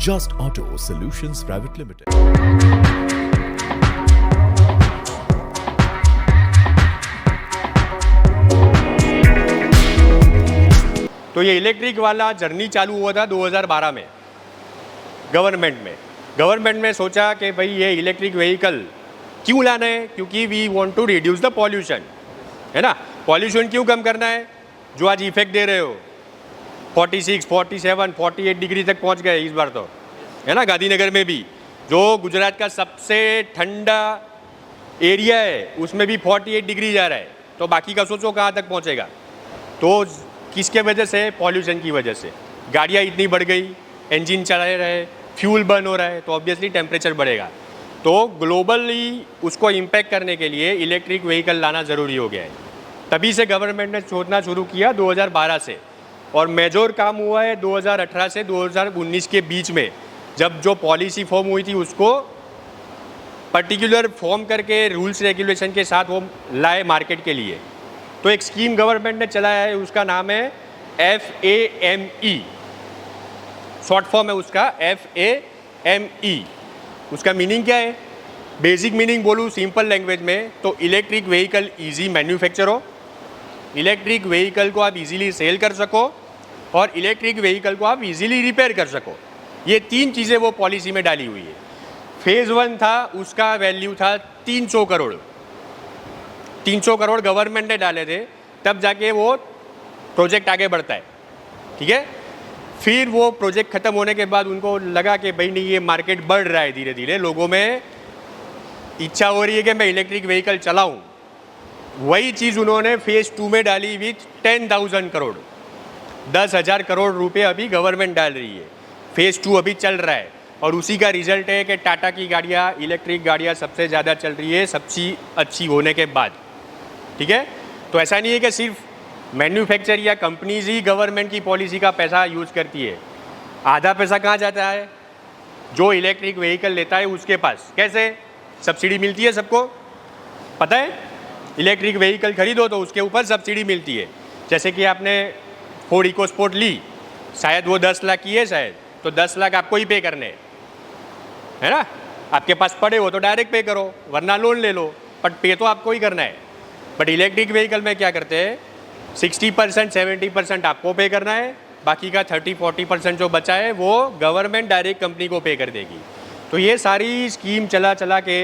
Just Auto Solutions Private Limited. तो ये electric वाला जर्नी चालू हुआ था 2012 में गवर्नमेंट में सोचा कि भाई ये इलेक्ट्रिक व्हीकल क्यों लाना है, क्योंकि we want to reduce the pollution, है ना। पॉल्यूशन क्यों कम करना है, जो आज इफेक्ट दे रहे हो 46, 47, 48 डिग्री तक पहुंच गए इस बार तो, है ना। गांधीनगर में भी जो गुजरात का सबसे ठंडा एरिया है उसमें भी 48 डिग्री जा रहा है, तो बाकी का सोचो कहाँ तक पहुंचेगा। तो किसके वजह से, पॉल्यूशन की वजह से। गाड़ियाँ इतनी बढ़ गई, इंजन चला रहे, फ्यूल बर्न हो रहा है, तो ऑब्वियसली टेम्परेचर बढ़ेगा। तो ग्लोबली उसको इम्पैक्ट करने के लिए इलेक्ट्रिक व्हीकल लाना ज़रूरी हो गया है। तभी से गवर्नमेंट ने सोचना शुरू किया 2012 से, और मेजर काम हुआ है 2018 से 2019 के बीच में, जब जो पॉलिसी फॉर्म हुई थी उसको पर्टिकुलर फॉर्म करके रूल्स रेगुलेशन के साथ वो लाए मार्केट के लिए। तो एक स्कीम गवर्नमेंट ने चलाया है, उसका नाम है FAME, शॉर्ट फॉर्म है उसका FAME। उसका मीनिंग क्या है, बेसिक मीनिंग बोलूँ सिंपल लैंग्वेज में, तो इलेक्ट्रिक व्हीकल इजी मैन्युफैक्चर हो, इलेक्ट्रिक व्हीकल को आप इजीली सेल कर सको, और इलेक्ट्रिक व्हीकल को आप इजीली रिपेयर कर सको। ये तीन चीज़ें वो पॉलिसी में डाली हुई है। फेज़ 1 था, उसका वैल्यू था 300 करोड़। 300 करोड़ गवर्नमेंट ने डाले थे, तब जाके वो प्रोजेक्ट आगे बढ़ता है, ठीक है। फिर वो प्रोजेक्ट ख़त्म होने के बाद उनको लगा कि भाई नहीं, ये मार्केट बढ़ रहा है, धीरे धीरे लोगों में इच्छा हो रही है कि मैं इलेक्ट्रिक व्हीकल चलाऊं। वही चीज़ उन्होंने फेज़ 2 में डाली विथ 10,000 करोड़, 10,000 करोड़ रुपए अभी गवर्नमेंट डाल रही है। फेज़ 2 अभी चल रहा है, और उसी का रिजल्ट है कि टाटा की गाड़ियाँ, इलेक्ट्रिक गाड़ियाँ सबसे ज़्यादा चल रही है, सबसे अच्छी होने के बाद, ठीक है। तो ऐसा नहीं है कि सिर्फ मैन्युफैक्चर या कंपनीज ही गवर्नमेंट की पॉलिसी का पैसा यूज़ करती है। आधा पैसा कहाँ जाता है, जो इलेक्ट्रिक व्हीकल लेता है उसके पास। कैसे, सब्सिडी मिलती है, सबको पता है। इलेक्ट्रिक व्हीकल खरीदो तो उसके ऊपर सब्सिडी मिलती है। जैसे कि आपने फोर्ड इको स्पोर्ट ली, शायद वो 10 लाख की है, शायद तो 10 लाख आपको ही पे करने है ना। आपके पास पड़े हो तो डायरेक्ट पे करो, वरना लोन ले लो, बट पे तो आपको ही करना है। बट इलेक्ट्रिक व्हीकल में क्या करते हैं, 60%, 70% आपको पे करना है, बाकी का 30-40% जो बचा है वो गवर्नमेंट डायरेक्ट कंपनी को पे कर देगी। तो ये सारी स्कीम चला के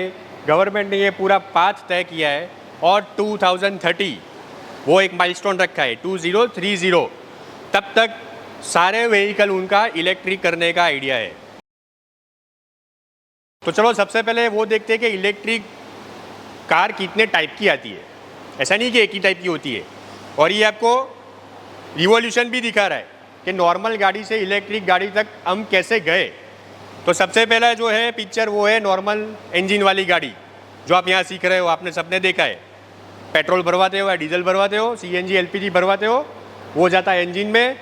गवर्नमेंट ने ये पूरा पाथ तय किया है, और 2030 वो एक माइलस्टोन रखा है, 2030, तब तक सारे व्हीकल उनका इलेक्ट्रिक करने का आइडिया है। तो चलो सबसे पहले वो देखते हैं कि इलेक्ट्रिक कार कितने टाइप की आती है। ऐसा नहीं कि एक ही टाइप की होती है, और ये आपको रिवॉल्यूशन भी दिखा रहा है कि नॉर्मल गाड़ी से इलेक्ट्रिक गाड़ी तक हम कैसे गए। तो सबसे पहला जो है पिक्चर वो है नॉर्मल इंजन वाली गाड़ी, जो आप यहाँ सीख रहे हो, आपने सबने देखा है। पेट्रोल भरवाते हो या डीजल भरवाते हो, CNG LPG भरवाते हो, वो जाता है इंजन में,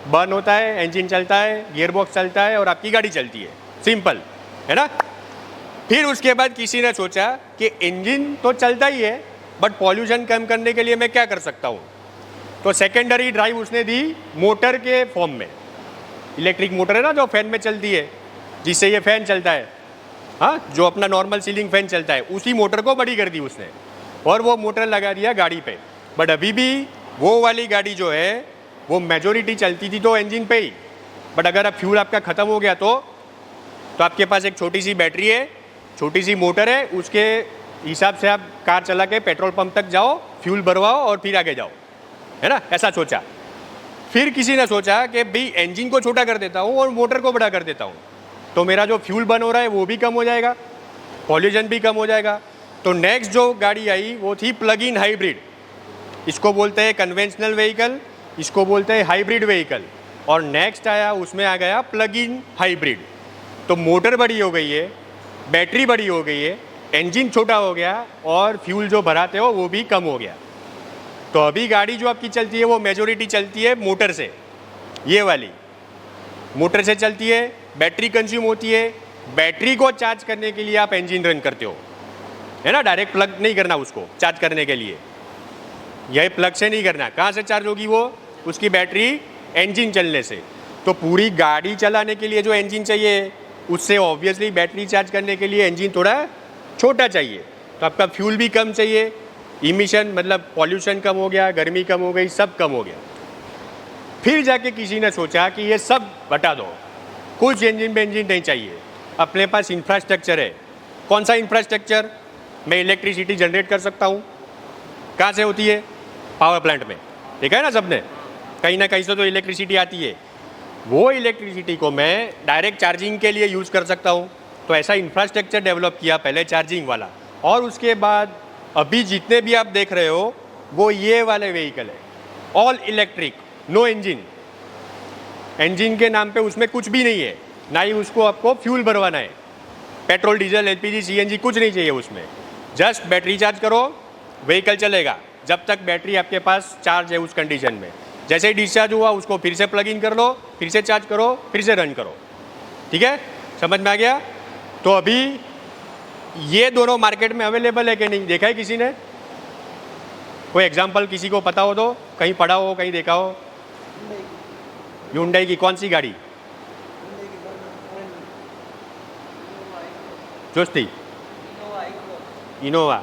बर्न होता है, इंजन चलता है, गियरबॉक्स चलता है, और आपकी गाड़ी चलती है। सिंपल है ना। फिर उसके बाद किसी ने सोचा कि इंजन तो चलता ही है, बट पॉल्यूशन कम करने के लिए मैं क्या कर सकता हूँ। तो सेकेंडरी ड्राइव उसने दी मोटर के फॉर्म में। इलेक्ट्रिक मोटर है ना, जो फैन में चलती है, जिससे ये फैन चलता है, हाँ, जो अपना नॉर्मल सीलिंग फैन चलता है, उसी मोटर को बड़ी कर दी उसने, और वो मोटर लगा दिया गाड़ी पे। बट अभी भी वो वाली गाड़ी जो है वो मेजोरिटी चलती थी तो इंजन पे ही। बट अगर अब फ्यूल आपका ख़त्म हो गया तो आपके पास एक छोटी सी बैटरी है, छोटी सी मोटर है, उसके हिसाब से आप कार चला के पेट्रोल पंप तक जाओ, फ्यूल भरवाओ और फिर आगे जाओ, है ना। ऐसा सोचा। फिर किसी ने सोचा कि भाई इंजन को छोटा कर देता हूँ और मोटर को बड़ा कर देता हूँ, तो मेरा जो फ्यूल बर्न हो रहा है वो भी कम हो जाएगा, पॉल्यूशन भी कम हो जाएगा। तो नेक्स्ट जो गाड़ी आई वो थी प्लग इन हाइब्रिड। इसको बोलते हैं कन्वेंशनल व्हीकल, इसको बोलते हैं हाइब्रिड व्हीकल, और नेक्स्ट आया, उसमें आ गया प्लग इन हाइब्रिड। तो मोटर बड़ी हो गई है, बैटरी बड़ी हो गई है, इंजन छोटा हो गया, और फ्यूल जो भराते हो वो भी कम हो गया। तो अभी गाड़ी जो आपकी चलती है वो मेजोरिटी चलती है मोटर से, ये वाली मोटर से चलती है, बैटरी कंज्यूम होती है। बैटरी को चार्ज करने के लिए आप इंजन रन करते हो, है ना, डायरेक्ट प्लग नहीं करना उसको चार्ज करने के लिए, यह प्लग से नहीं करना। कहाँ से चार्ज होगी वो, उसकी बैटरी इंजन चलने से। तो पूरी गाड़ी चलाने के लिए जो इंजन चाहिए उससे ऑब्वियसली बैटरी चार्ज करने के लिए इंजन थोड़ा छोटा चाहिए, तो आपका फ्यूल भी कम चाहिए, इमिशन मतलब पॉल्यूशन कम हो गया, गर्मी कम हो गई, सब कम हो गया। फिर जाके किसी ने सोचा कि ये सब हटा दो, कुछ इंजन बेंजिन नहीं चाहिए, अपने पास इंफ्रास्ट्रक्चर है। कौन सा इंफ्रास्ट्रक्चर? मैं इलेक्ट्रिसिटी जनरेट कर सकता हूँ। कहाँ से होती है? पावर प्लांट में। देखा है ना सबने, कहीं ना कहीं से तो इलेक्ट्रिसिटी आती है। वो इलेक्ट्रिसिटी को मैं डायरेक्ट चार्जिंग के लिए यूज़ कर सकता हूँ। तो ऐसा इंफ्रास्ट्रक्चर डेवलप किया पहले चार्जिंग वाला, और उसके बाद अभी जितने भी आप देख रहे हो वो ये वाले व्हीकल है, all electric, no engine. Engine के नाम पे उसमें कुछ भी नहीं है, ना ही उसको आपको फ्यूल भरवाना है, पेट्रोल डीजल एलपीजी सीएनजी कुछ नहीं चाहिए उसमें। जस्ट बैटरी चार्ज करो, व्हीकल चलेगा जब तक बैटरी आपके पास चार्ज है उस कंडीशन में। जैसे ही डिस्चार्ज हुआ उसको फिर से प्लग इन कर लो, फिर से चार्ज करो, फिर से रन करो। ठीक है, समझ में आ गया? तो अभी ये दोनों मार्केट में अवेलेबल है कि नहीं, देखा है किसी ने? कोई एग्जांपल किसी को पता हो तो, कहीं पढ़ा हो, कहीं देखा हो? Hyundai की कौन सी गाड़ी? जोस्ती, इनोवा,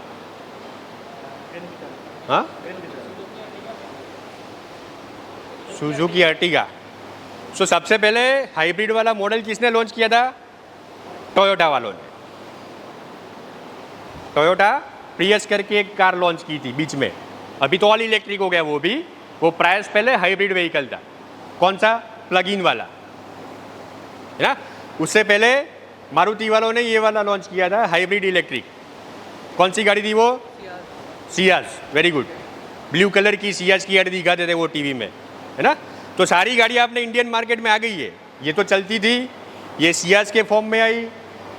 हाँ, सुजुकी अर्टिगा। सो सबसे पहले हाइब्रिड वाला मॉडल किसने लॉन्च किया था? टोयोटा वालों ने। टोयोटा प्रियस करके एक कार लॉन्च की थी बीच में, अभी तो ऑल इलेक्ट्रिक हो गया वो भी। वो प्राइस पहले हाइब्रिड व्हीकल था। कौन सा? प्लग इन वाला, है ना। उससे पहले मारुति वालों ने ये वाला लॉन्च किया था, हाइब्रिड इलेक्ट्रिक। कौन सी गाड़ी थी वो? Ciaz, very good. Blue colour की सियाज की गाड़ी दिखाते थे वो टीवी में, है ना। तो सारी गाड़ी आपने इंडियन मार्केट में आ गई है। ये तो चलती थी, ये सियाज के फॉर्म में आई,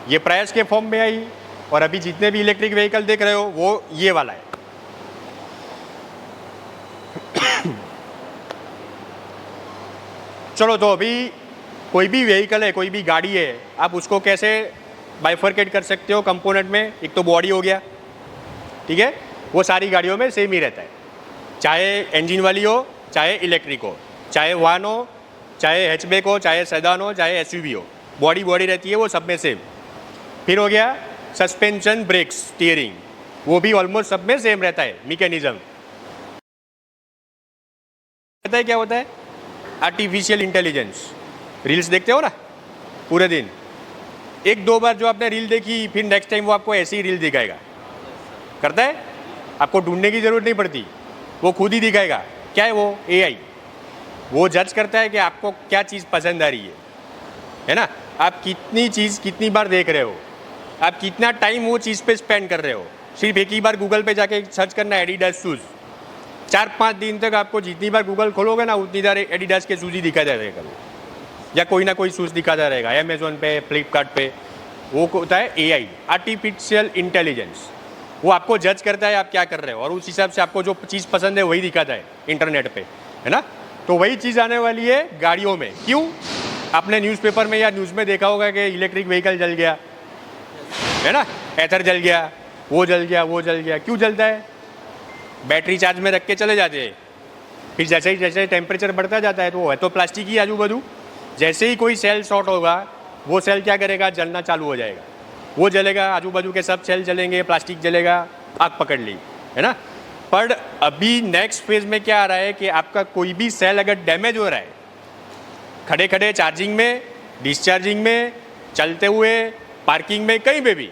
ये प्राइस के फॉर्म में आई, और अभी जितने भी इलेक्ट्रिक व्हीकल देख रहे हो वो ये वाला है। चलो, तो अभी कोई भी व्हीकल है, कोई भी गाड़ी है, आप उसको कैसे बाइफरकेट कर सकते हो कंपोनेंट में? एक तो बॉडी हो गया, ठीक है, वो सारी गाड़ियों में सेम ही रहता है, चाहे इंजन वाली हो, चाहे इलेक्ट्रिक हो, चाहे वान हो, चाहे हैचबैक हो, चाहे सेडान हो, चाहे एसयूवी हो, बॉडी रहती है वो सब में सेम। फिर हो गया सस्पेंशन, ब्रेक्स, स्टीयरिंग, वो भी ऑलमोस्ट सब में सेम रहता है मैकेनिज्म। पता है क्या होता है? Artificial intelligence. रील्स देखते हो ना पूरे दिन, एक दो बार जो आपने रील देखी, फिर नेक्स्ट टाइम वो आपको ऐसी ही रील दिखाएगा। करता है, आपको ढूंढने की ज़रूरत नहीं पड़ती, वो खुद ही दिखाएगा। क्या है वो? एआई। वो जज करता है कि आपको क्या चीज़ पसंद आ रही है ना। आप कितनी चीज़ कितनी बार देख रहे हो, आप कितना टाइम वो चीज़ पे स्पेंड कर रहे हो। सिर्फ एक ही बार गूगल पे जाके सर्च करना है एडिडास शूज़, 4-5 दिन तक आपको जितनी बार गूगल खोलोगे ना उतनी बार एडिडास के शूज़ ही दिखाता रहेगा, या कोई ना कोई शूज़ दिखाता रहेगा अमेजोन पे, फ्लिपकार्ट पे। वो होता है एआई, आर्टिफिशियल इंटेलिजेंस। वो आपको जज करता है आप क्या कर रहे हो, और उस हिसाब से आपको जो चीज़ पसंद है वही दिखाता है इंटरनेट पे, है ना। तो वही चीज़ आने वाली है गाड़ियों में। क्यों? आपने न्यूज़पेपर में या न्यूज़ में देखा होगा कि इलेक्ट्रिक व्हीकल जल गया, है ना, एथर जल गया, वो जल गया, वो जल गया। क्यों जलता है? बैटरी चार्ज में रख के चले जाते हैं, फिर जैसे टेम्परेचर बढ़ता जाता है तो वो है तो प्लास्टिक ही आजू बाजू। जैसे ही कोई सेल शॉर्ट होगा वो सेल क्या करेगा? जलना चालू हो जाएगा, वो जलेगा, आजू बाजू के सब सेल जलेंगे, प्लास्टिक जलेगा, आग पकड़ ली, है ना। पर अभी नेक्स्ट फेज में क्या आ रहा है कि आपका कोई भी सेल अगर डैमेज हो रहा है, खड़े खड़े चार्जिंग में, डिस्चार्जिंग में, चलते हुए, पार्किंग में, कहीं पे भी,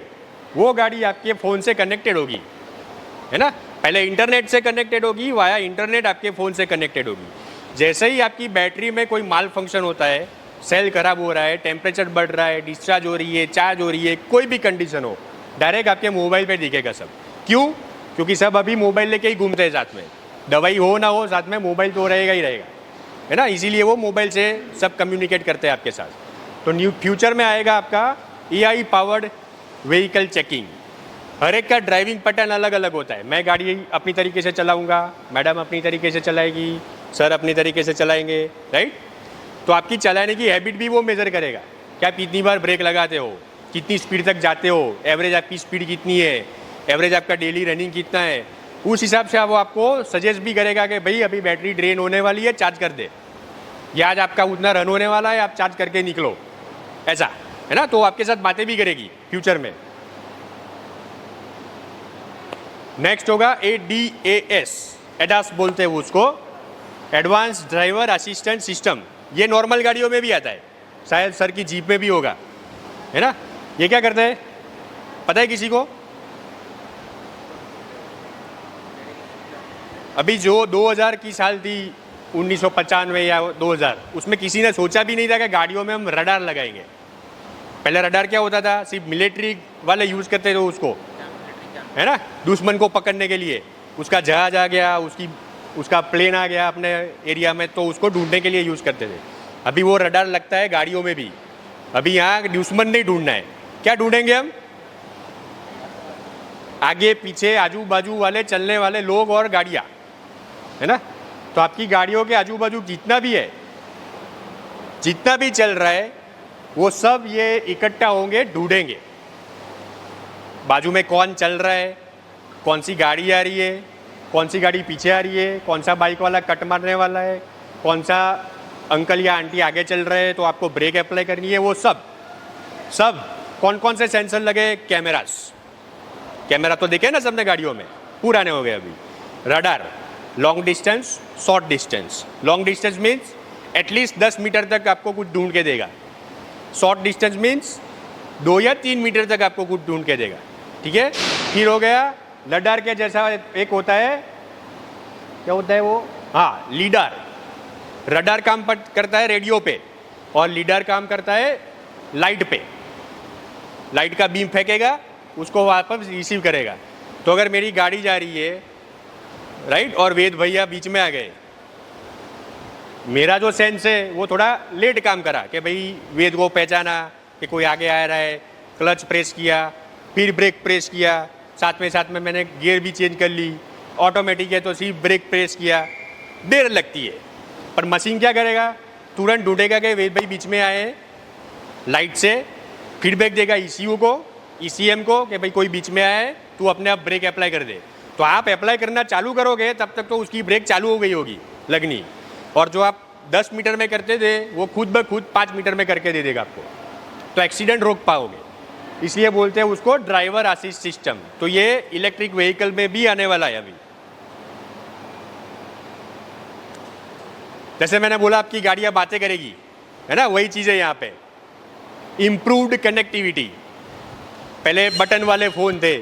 वो गाड़ी आपके फ़ोन से कनेक्टेड होगी, है ना। पहले इंटरनेट से कनेक्टेड होगी, वाया इंटरनेट आपके फ़ोन से कनेक्टेड होगी। जैसे ही आपकी बैटरी में कोई माल फंक्शन होता है, सेल खराब हो रहा है, टेम्परेचर बढ़ रहा है, डिस्चार्ज हो रही है, चार्ज हो रही है, कोई भी कंडीशन हो, डायरेक्ट आपके मोबाइल पे दिखेगा सब। क्यों? क्योंकि सब अभी मोबाइल लेके ही घूमते हैं साथ में, दवाई हो ना हो साथ में मोबाइल तो रहेगा ही रहेगा, है ना। इसीलिए वो मोबाइल से सब कम्युनिकेट करते हैं आपके साथ। तो न्यू फ्यूचर में आएगा आपका एआई पावर्ड व्हीकल चेकिंग। हर एक का ड्राइविंग पैटर्न अलग अलग होता है। मैं गाड़ी अपनी तरीके से चलाऊंगा, मैडम अपनी तरीके से चलाएगी, सर अपनी तरीके से चलाएंगे, राइट। तो आपकी चलाने की हैबिट भी वो मेज़र करेगा कि आप कितनी बार ब्रेक लगाते हो, कितनी स्पीड तक जाते हो, एवरेज आपकी स्पीड कितनी है, एवरेज आपका डेली रनिंग कितना है। उस हिसाब से वो आपको सजेस्ट भी करेगा कि भाई अभी बैटरी ड्रेन होने वाली है, चार्ज कर दे, ये आज आपका उतना रन होने वाला है, आप चार्ज करके निकलो, ऐसा है ना। तो आपके साथ बातें भी करेगी फ्यूचर में। नेक्स्ट होगा ADAS, एडास बोलते हैं उसको, एडवांस ड्राइवर असिस्टेंट सिस्टम। ये नॉर्मल गाड़ियों में भी आता है, शायद सर की जीप में भी होगा, है ना। ये क्या करते हैं पता है किसी को? अभी जो 2000 की साल थी, 1995 या 2000, उसमें किसी ने सोचा भी नहीं था कि गाड़ियों में हम रडार लगाएंगे। पहले रडार क्या होता था, सिर्फ मिलिट्री वाले यूज़ करते थे उसको, है ना, दुश्मन को पकड़ने के लिए। उसका जहाज आ गया, उसका प्लेन आ गया अपने एरिया में, तो उसको ढूंढने के लिए यूज़ करते थे। अभी वो रडार लगता है गाड़ियों में भी। अभी यहाँ दुश्मन नहीं ढूंढना है, क्या ढूंढेंगे हम? आगे पीछे आजू बाजू वाले चलने वाले लोग और गाड़ियाँ, है ना। तो आपकी गाड़ियों के आजू बाजू जितना भी है, जितना भी चल रहा है, वो सब ये इकट्ठा होंगे, ढूंढेंगे बाजू में कौन चल रहा है, कौन सी गाड़ी आ रही है, कौन सी गाड़ी पीछे आ रही है, कौन सा बाइक वाला कट मारने वाला है, कौन सा अंकल या आंटी आगे चल रहे हैं तो आपको ब्रेक अप्लाई करनी है। वो सब कौन कौन से सेंसर लगे? कैमरा तो देखे ना सबने गाड़ियों में, पुराने हो गए अभी। Radar, long distance, short distance. Long distance means at least 10 metre तक आपको कुछ ढूंढ के देगा। शॉर्ट डिस्टेंस मीन्स 2 या 3 मीटर तक आपको कुछ ढूंढ के देगा, ठीक है। फिर हो गया रडार के जैसा एक होता है, क्या होता है वो? हाँ, लीडार। रडार काम करता है रेडियो पे और लीडार काम करता है लाइट पे। लाइट का बीम फेंकेगा, उसको वापस रिसीव करेगा। तो अगर मेरी गाड़ी जा रही है, राइट, और वेद भैया बीच में आ गए, मेरा जो सेंस है वो थोड़ा लेट काम करा कि भाई वेद को पहचाना कि कोई आगे आ रहा है, क्लच प्रेस किया, फिर ब्रेक प्रेस किया, साथ में मैंने गियर भी चेंज कर ली। ऑटोमेटिक है तो सिर्फ ब्रेक प्रेस किया, देर लगती है। पर मशीन क्या करेगा? तुरंत ढूंढेगा कि वेद भाई बीच में आए, लाइट से फीडबैक देगा ECU को, ECM को कि भाई कोई बीच में आया है, तू अपने आप ब्रेक अप्लाई कर दे। तो आप अप्लाई करना चालू करोगे तब तक तो उसकी ब्रेक चालू हो गई होगी लगनी, और जो आप 10 मीटर में करते थे वो खुद ब खुद 5 मीटर में करके दे देगा आपको। तो एक्सीडेंट रोक पाओगे। इसलिए बोलते हैं उसको ड्राइवर असिस्ट सिस्टम। तो ये इलेक्ट्रिक व्हीकल में भी आने वाला है अभी। जैसे मैंने बोला आपकी गाड़ियाँ बातें करेगी, है ना, वही चीज़ है यहाँ पे। Improved connectivity. पहले बटन वाले फ़ोन थे,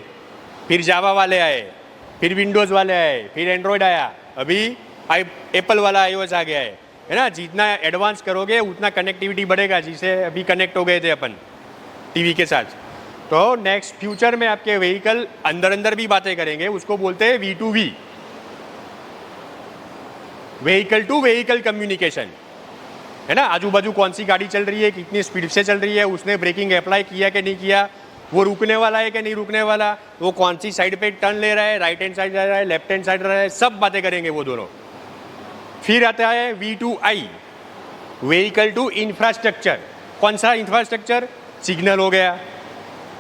फिर जावा वाले आए, फिर विंडोज़ वाले आए, फिर एंड्रॉयड आया, अभी एप्पल वाला iOS आ गया है ना। जितना एडवांस करोगे उतना कनेक्टिविटी बढ़ेगा, जिसे अभी कनेक्ट हो गए थे अपन टीवी के साथ। तो नेक्स्ट फ्यूचर में आपके व्हीकल अंदर भी बातें करेंगे, उसको बोलते हैं V2V, vehicle to vehicle communication, है ना। आजू बाजू कौन सी गाड़ी चल रही है, कितनी स्पीड से चल रही है, उसने ब्रेकिंग अप्लाई किया कि नहीं किया, वो रुकने वाला है कि नहीं रुकने वाला, वो कौन सी साइड पे टर्न ले रहा है, राइट हैंड साइड जा रहा है, लेफ्ट हैंड साइड रहा है, सब बातें करेंगे वो दोनों। फिर आता है V2I, व्हीकल टू इंफ्रास्ट्रक्चर। कौन सा इंफ्रास्ट्रक्चर? सिग्नल हो गया,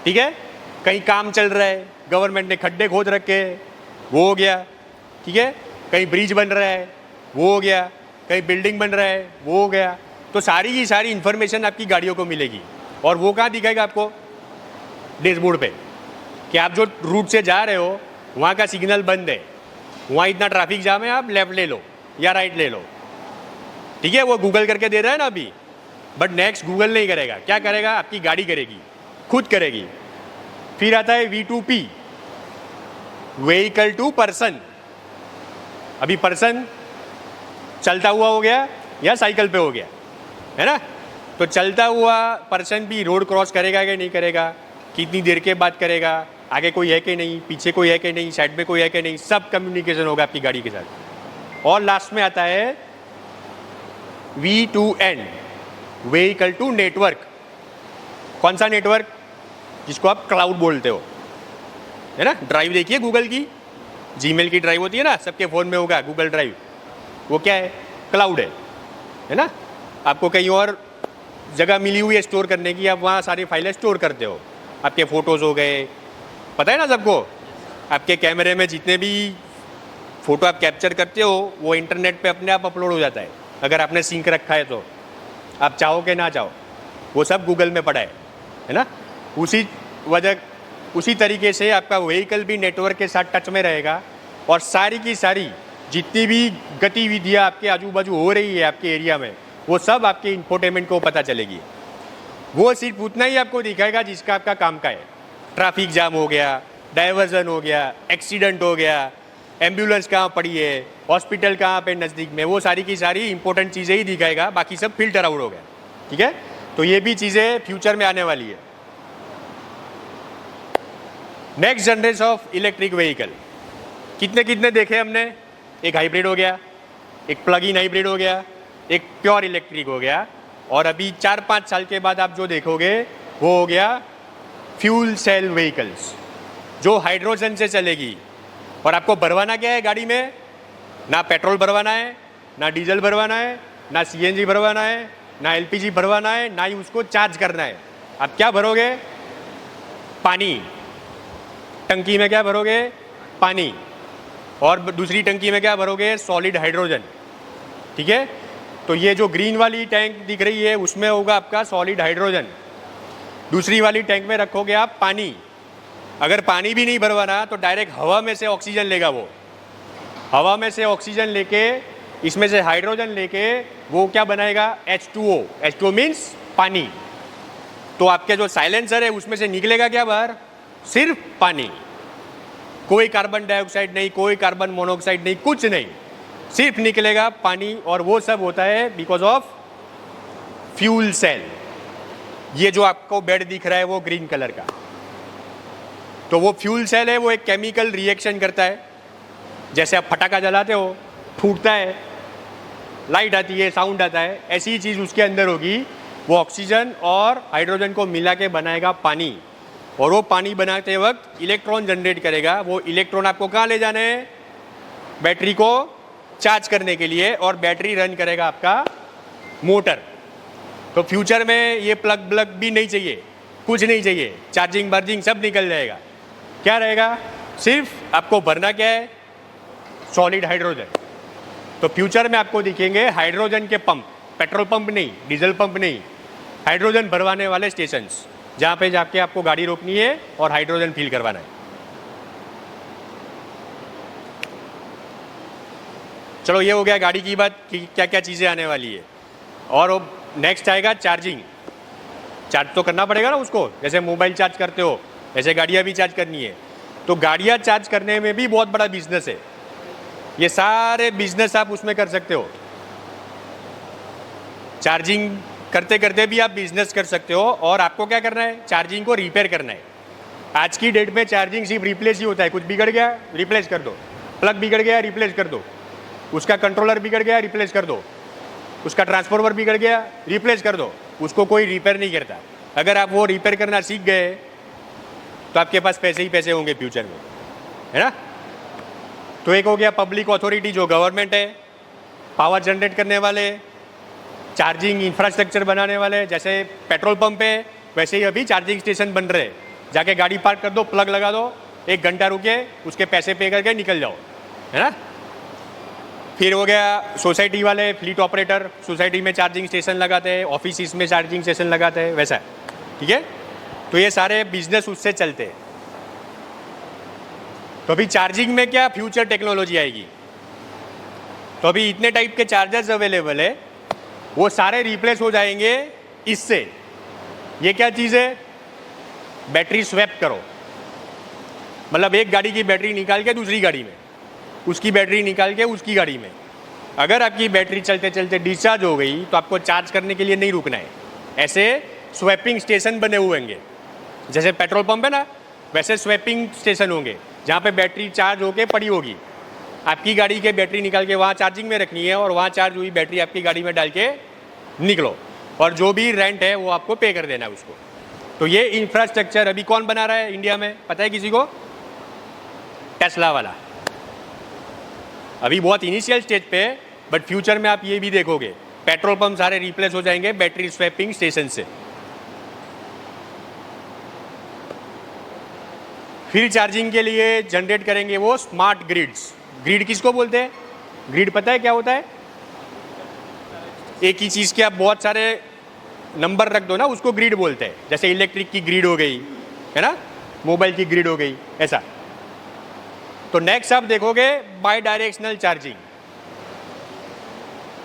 ठीक है, कहीं काम चल रहा है, गवर्नमेंट ने खड्डे खोद रखे हैं, वो हो गया, ठीक है, कहीं ब्रिज बन रहा है, वो हो गया, कहीं बिल्डिंग बन रहा है, वो हो गया। तो सारी की सारी इन्फॉर्मेशन आपकी गाड़ियों को मिलेगी। और वो कहाँ दिखाएगा आपको? डैशबोर्ड पे, कि आप जो रूट से जा रहे हो वहाँ का सिग्नल बंद है, वहाँ इतना ट्रैफिक जाम है, आप लेफ्ट ले लो या राइट ले लो, ठीक है। वो गूगल करके दे रहा है ना अभी, बट नेक्स्ट गूगल नहीं करेगा। क्या करेगा? आपकी गाड़ी करेगी, खुद करेगी। फिर आता है V2P, व्हीकल टू पर्सन। अभी पर्सन चलता हुआ हो गया या साइकिल पे हो गया, है ना। तो चलता हुआ पर्सन भी रोड क्रॉस करेगा कि नहीं करेगा, कितनी देर के बाद करेगा, आगे कोई है कि नहीं, पीछे कोई है कि नहीं, साइड में कोई है कि नहीं, सब कम्युनिकेशन होगा आपकी गाड़ी के साथ। और लास्ट में आता है V2N, व्हीकल टू नेटवर्क। कौन सा नेटवर्क? जिसको आप क्लाउड बोलते हो, है ना। ड्राइव देखिए गूगल की, जीमेल की ड्राइव होती है ना, सबके फ़ोन में होगा गूगल ड्राइव। वो क्या है? क्लाउड है ना। आपको कहीं और जगह मिली हुई है स्टोर करने की, आप वहाँ सारी फाइलें स्टोर करते हो। आपके फ़ोटोज़ हो गए, पता है ना सबको, आपके कैमरे में जितने भी फ़ोटो आप कैप्चर करते हो वो इंटरनेट पे अपने आप अपलोड हो जाता है, अगर आपने सिंक रखा है तो, आप चाहो कि ना चाहो, वो सब गूगल में पड़ा है ना। उसी तरीके से आपका व्हीकल भी नेटवर्क के साथ टच में रहेगा और सारी की सारी जितनी भी गतिविधियाँ आपके आजू बाजू हो रही है आपके एरिया में, वो सब आपके इंफोटेनमेंट को पता चलेगी। वो सिर्फ उतना ही आपको दिखाएगा जिसका आपका काम का है। ट्रैफिक जाम हो गया, डाइवर्जन हो गया, एक्सीडेंट हो गया, एम्बुलेंस कहाँ पड़ी है, हॉस्पिटल कहाँ पे नज़दीक में, वो सारी की सारी इंपॉर्टेंट चीज़ें ही दिखाएगा, बाकी सब फिल्टर आउट हो गया। ठीक है, तो ये भी चीज़ें फ्यूचर में आने वाली है। Next generation of electric vehicle कितने कितने देखे हमने। एक हाइब्रिड हो गया, एक प्लग इन हाइब्रिड हो गया, एक प्योर इलेक्ट्रिक हो गया, और अभी 4-5 साल के बाद आप जो देखोगे वो हो गया फ्यूल सेल व्हीकल्स, जो हाइड्रोजन से चलेगी। और आपको भरवाना क्या है गाड़ी में, ना पेट्रोल भरवाना है, ना डीजल भरवाना है, ना सीएनजी भरवाना है, ना एलपीजी भरवाना है, ना ही उसको चार्ज करना है। आप क्या भरोगे, पानी। टंकी में क्या भरोगे, पानी, और दूसरी टंकी में क्या भरोगे, सॉलिड हाइड्रोजन। ठीक है, तो ये जो ग्रीन वाली टैंक दिख रही है उसमें होगा आपका सॉलिड हाइड्रोजन, दूसरी वाली टैंक में रखोगे आप पानी। अगर पानी भी नहीं भरवाना तो डायरेक्ट हवा में से ऑक्सीजन लेगा, वो हवा में से ऑक्सीजन लेके इसमें से हाइड्रोजन लेके वो क्या बनाएगा, H2O। H2O मीन्स पानी। तो आपके जो साइलेंसर है उसमें से निकलेगा क्या बाहर, सिर्फ पानी, कोई कार्बन डाइऑक्साइड नहीं, कोई कार्बन मोनोऑक्साइड नहीं, कुछ नहीं, सिर्फ निकलेगा पानी। और वो सब होता है बिकॉज ऑफ फ्यूल सेल। ये जो आपको बेड दिख रहा है वो ग्रीन कलर का, तो वो फ्यूल सेल है, वो एक केमिकल रिएक्शन करता है। जैसे आप फटाका जलाते हो, फूटता है, लाइट आती है, साउंड आता है, ऐसी ही चीज़ उसके अंदर होगी। वो ऑक्सीजन और हाइड्रोजन को मिला के बनाएगा पानी, और वो पानी बनाते वक्त इलेक्ट्रॉन जनरेट करेगा। वो इलेक्ट्रॉन आपको कहाँ ले जाने हैं, बैटरी को चार्ज करने के लिए, और बैटरी रन करेगा आपका मोटर। तो फ्यूचर में ये प्लग भी नहीं चाहिए, कुछ नहीं चाहिए, चार्जिंग बार्जिंग सब निकल जाएगा। क्या रहेगा, सिर्फ आपको भरना क्या है, सॉलिड हाइड्रोजन। तो फ्यूचर में आपको दिखेंगे हाइड्रोजन के पंप, पेट्रोल पंप नहीं, डीजल पंप नहीं, हाइड्रोजन भरवाने वाले स्टेशंस, जहाँ पे जाके आपको गाड़ी रोकनी है और हाइड्रोजन फिल करवाना है। चलो ये हो गया गाड़ी की बात कि क्या क्या चीज़ें आने वाली है। और नेक्स्ट आएगा चार्जिंग। चार्ज तो करना पड़ेगा ना उसको, जैसे मोबाइल चार्ज करते हो ऐसे गाड़ियाँ भी चार्ज करनी है। तो गाड़ियाँ चार्ज करने में भी बहुत बड़ा बिजनेस है, ये सारे बिजनेस आप उसमें कर सकते हो। चार्जिंग करते करते भी आप बिजनेस कर सकते हो। और आपको क्या करना है, चार्जिंग को रिपेयर करना है। आज की डेट में चार्जिंग सिर्फ रिप्लेस ही होता है, कुछ बिगड़ गया रिप्लेस कर दो, प्लग बिगड़ गया रिप्लेस कर दो, उसका कंट्रोलर बिगड़ गया रिप्लेस कर दो, उसका ट्रांसफार्मर बिगड़ गया रिप्लेस कर दो, उसको कोई रिपेयर नहीं करता। अगर आप वो रिपेयर करना सीख गए तो आपके पास पैसे ही पैसे होंगे फ्यूचर में, है ना। तो एक हो गया पब्लिक अथॉरिटी, जो गवर्नमेंट है, पावर जनरेट करने वाले, चार्जिंग इंफ्रास्ट्रक्चर बनाने वाले। जैसे पेट्रोल पंप है वैसे ही अभी चार्जिंग स्टेशन बन रहे हैं, जाके गाड़ी पार्क कर दो, प्लग लगा दो, 1 घंटा रुके, उसके पैसे पे करके निकल जाओ, है ना। फिर हो गया सोसाइटी वाले, फ्लीट ऑपरेटर, सोसाइटी में चार्जिंग स्टेशन लगाते हैं, ऑफिस में चार्जिंग स्टेशन लगाते हैं, वैसा। ठीक है, तो ये सारे बिजनेस उससे चलते हैं। तो अभी चार्जिंग में क्या फ्यूचर टेक्नोलॉजी आएगी, तो अभी इतने टाइप के चार्जर्स अवेलेबल है, वो सारे रिप्लेस हो जाएंगे इससे। ये क्या चीज़ है, बैटरी स्वैप करो, मतलब एक गाड़ी की बैटरी निकाल के दूसरी गाड़ी में, उसकी बैटरी निकाल के उसकी गाड़ी में। अगर आपकी बैटरी चलते चलते डिस्चार्ज हो गई तो आपको चार्ज करने के लिए नहीं रुकना है। ऐसे स्वैपिंग स्टेशन बने हुए होंगे, जैसे पेट्रोल पंप है ना, वैसे स्वैपिंग स्टेशन होंगे जहाँ पे बैटरी चार्ज होके पड़ी होगी। आपकी गाड़ी के बैटरी निकाल के वहाँ चार्जिंग में रखनी है, और वहाँ चार्ज हुई बैटरी आपकी गाड़ी में डाल के निकलो, और जो भी रेंट है वो आपको पे कर देना है उसको। तो ये इंफ्रास्ट्रक्चर अभी कौन बना रहा है इंडिया में, पता है किसी को? टेस्ला वाला। अभी बहुत इनिशियल स्टेज पे है, बट फ्यूचर में आप ये भी देखोगे पेट्रोल पंप सारे रिप्लेस हो जाएंगे बैटरी स्वैपिंग स्टेशन से। फिर चार्जिंग के लिए जनरेट करेंगे वो स्मार्ट ग्रिड्स। ग्रिड किसको बोलते हैं? ग्रिड पता है क्या होता है? एक ही चीज़ के आप बहुत सारे नंबर रख दो ना, उसको ग्रिड बोलते हैं। जैसे इलेक्ट्रिक की ग्रिड हो गई, है ना, मोबाइल की ग्रिड हो गई, ऐसा। तो नेक्स्ट आप देखोगे बाई डायरेक्शनल चार्जिंग।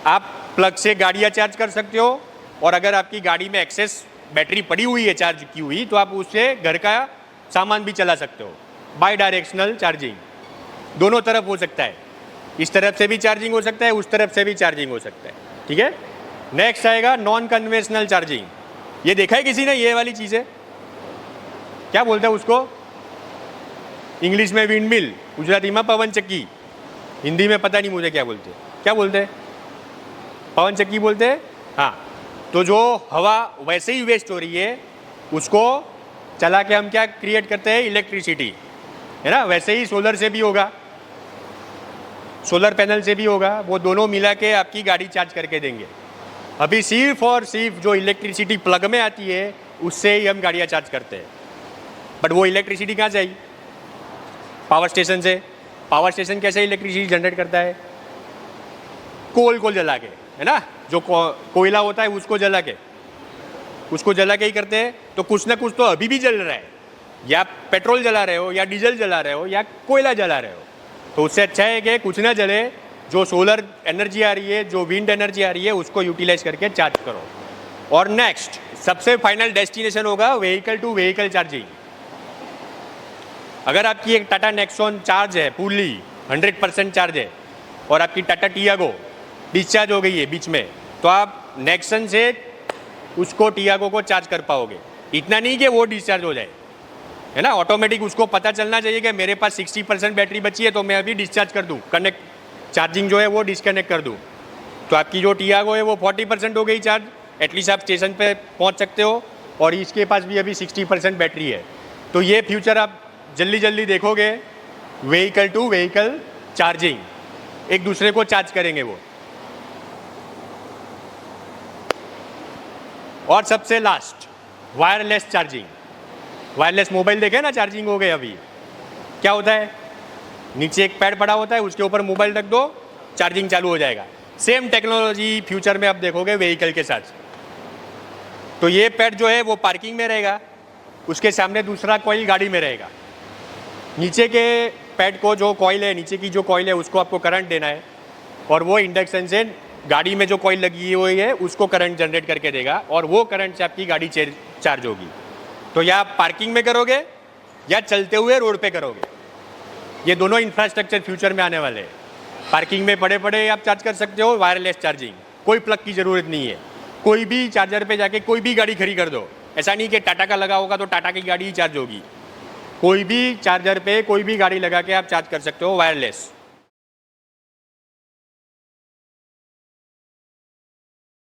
आप प्लग से गाड़ियाँ चार्ज कर सकते हो, और अगर आपकी गाड़ी में एक्सेस बैटरी पड़ी हुई है चार्ज की हुई, तो आप उससे घर का सामान भी चला सकते हो। बाई डायरेक्शनल चार्जिंग दोनों तरफ हो सकता है, इस तरफ से भी चार्जिंग हो सकता है, उस तरफ से भी चार्जिंग हो सकता है, ठीक है। नेक्स्ट आएगा नॉन कन्वेंशनल चार्जिंग। ये देखा है किसी ने, ये वाली चीज़ें क्या बोलते हैं उसको? इंग्लिश में विंड मिल, गुजराती में पवन चक्की, हिंदी में पता नहीं मुझे क्या बोलते, क्या बोलते हैं? पवन चक्की बोलते हैं, हाँ। तो जो हवा वैसे ही वेस्ट हो रही है, उसको चला के हम क्या क्रिएट करते हैं? इलेक्ट्रिसिटी, है ना। वैसे ही सोलर से भी होगा, सोलर पैनल से भी होगा, वो दोनों मिला के आपकी गाड़ी चार्ज करके देंगे। अभी सिर्फ और सिर्फ जो इलेक्ट्रिसिटी प्लग में आती है, उससे ही हम गाड़ियाँ चार्ज करते हैं। बट वो इलेक्ट्रिसिटी कहाँ से आई? पावर स्टेशन से। पावर स्टेशन कैसे इलेक्ट्रिसिटी जनरेट करता है? कोल को जला के, है ना, जो कोयला होता है उसको जला के, ही करते हैं। तो कुछ ना कुछ तो अभी भी जल रहा है, या पेट्रोल जला रहे हो, या डीजल जला रहे हो, या कोयला जला रहे हो। तो उससे अच्छा है कि कुछ ना जले, जो सोलर एनर्जी आ रही है, जो विंड एनर्जी आ रही है, उसको यूटिलाइज करके चार्ज करो। और नेक्स्ट सबसे फाइनल डेस्टिनेशन होगा व्हीकल टू व्हीकल चार्जिंग। अगर आपकी एक टाटा नेक्सॉन चार्ज है, फुल्ली 100% चार्ज है, और आपकी टाटा टियागो डिस्चार्ज हो गई है बीच में, तो आप नेक्सन से उसको टियागो को चार्ज कर पाओगे। इतना नहीं कि वो डिस्चार्ज हो जाए, है ना, ऑटोमेटिक उसको पता चलना चाहिए कि मेरे पास 60% बैटरी बची है, तो मैं अभी डिस्चार्ज कर दूँ, कनेक्ट चार्जिंग जो है वो डिस्कनेक्ट कर दूँ। तो आपकी जो टियागो है वो 40% हो गई चार्ज, एटलीस्ट आप स्टेशन पे पहुंच सकते हो, और इसके पास भी अभी 60% बैटरी है। तो ये फ्यूचर आप जल्दी जल्दी देखोगे, व्हीकल टू व्हीकल चार्जिंग, एक दूसरे को चार्ज करेंगे वो। और सबसे last wireless charging. Wireless mobile देखे ना, चार्जिंग हो गए अभी। क्या होता है? नीचे एक पैड पड़ा होता है, उसके ऊपर मोबाइल रख दो, चार्जिंग चालू हो जाएगा। सेम टेक्नोलॉजी फ्यूचर में आप देखोगे व्हीकल के साथ। तो ये पैड जो है वो पार्किंग में रहेगा, उसके सामने दूसरा कॉइल गाड़ी में रहेगा। नीचे के पैड को, जो कॉइल है, नीचे की जो कॉइल है, उसको आपको करंट देना है, और वो इंडक्शन से गाड़ी में जो कॉइल लगी हुई है उसको करंट जनरेट करके देगा, और वो करंट से आपकी गाड़ी चार्ज होगी। तो या आप पार्किंग में करोगे या चलते हुए रोड पे करोगे। ये दोनों इंफ्रास्ट्रक्चर फ्यूचर में आने वाले हैं। पार्किंग में पड़े पड़े आप चार्ज कर सकते हो, वायरलेस चार्जिंग, कोई प्लग की ज़रूरत नहीं है। कोई भी चार्जर पे जाके कोई भी गाड़ी खड़ी कर दो। ऐसा नहीं कि टाटा का लगा होगा तो टाटा की गाड़ी ही चार्ज होगी। कोई भी चार्जर पे कोई भी गाड़ी लगा के आप चार्ज कर सकते हो वायरलेस।